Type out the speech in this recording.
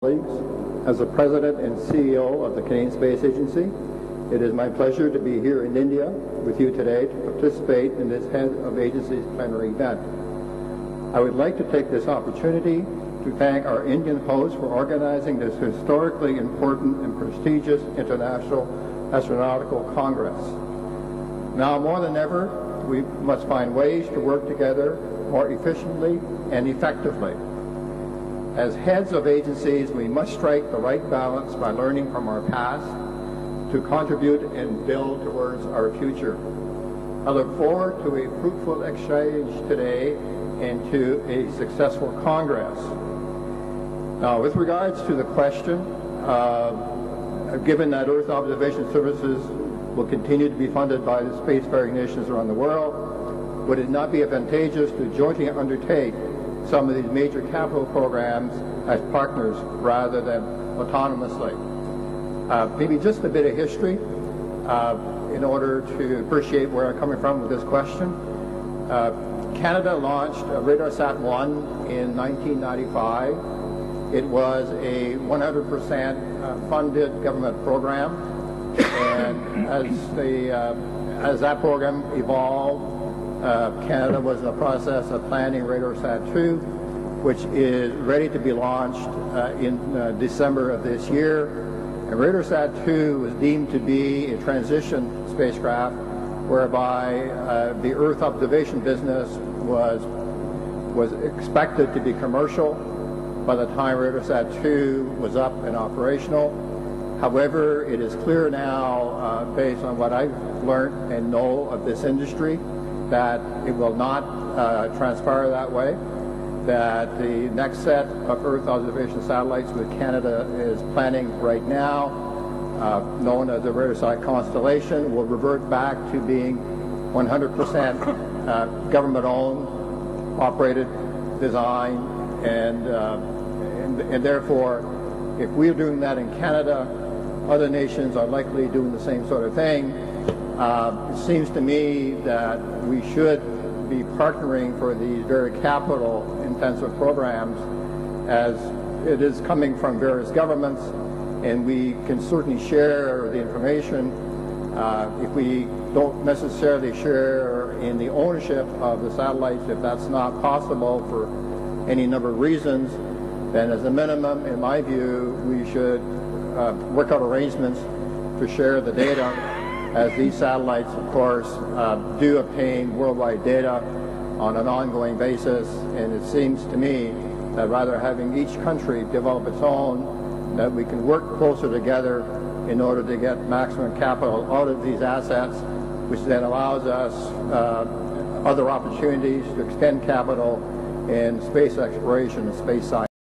As the President and CEO of the Canadian Space Agency, it is my pleasure to be here in India with you today to participate in this Head of Agency's plenary event. I would like to take this opportunity to thank our Indian hosts for organizing this historically important and prestigious International Astronautical Congress. Now more than ever, we must find ways to work together more efficiently and effectively. As heads of agencies, we must strike the right balance by learning from our past to contribute and build towards our future. I look forward to a fruitful exchange today and to a successful Congress. Now, with regards to the question, given that Earth observation services will continue to be funded by the spacefaring nations around the world, would it not be advantageous to jointly undertake some of these major capital programs as partners rather than autonomously? Maybe just a bit of history in order to appreciate where I'm coming from with this question. Canada launched RadarSat-1 in 1995. It was a 100% funded government program, and as that program evolved, Canada was in the process of planning RadarSat-2, which is ready to be launched in December of this year. And RadarSat-2 was deemed to be a transition spacecraft whereby the Earth observation business was expected to be commercial by the time RadarSat-2 was up and operational. However, it is clear now, based on what I've learned and know of this industry, that it will not transpire that way, that the next set of Earth observation satellites that Canada is planning right now, known as the RadarSat constellation, will revert back to being 100% government-owned, operated, designed, and therefore, if we're doing that in Canada, other nations are likely doing the same sort of thing. It seems to me that we should be partnering for these very capital-intensive programs, as it is coming from various governments, and we can certainly share the information. If we don't necessarily share in the ownership of the satellites, if that's not possible for any number of reasons, then as a minimum, in my view, we should work out arrangements to share the data, as these satellites, of course, do obtain worldwide data on an ongoing basis. And it seems to me that rather having each country develop its own, that we can work closer together in order to get maximum capital out of these assets, which then allows us other opportunities to extend capital in space exploration and space science.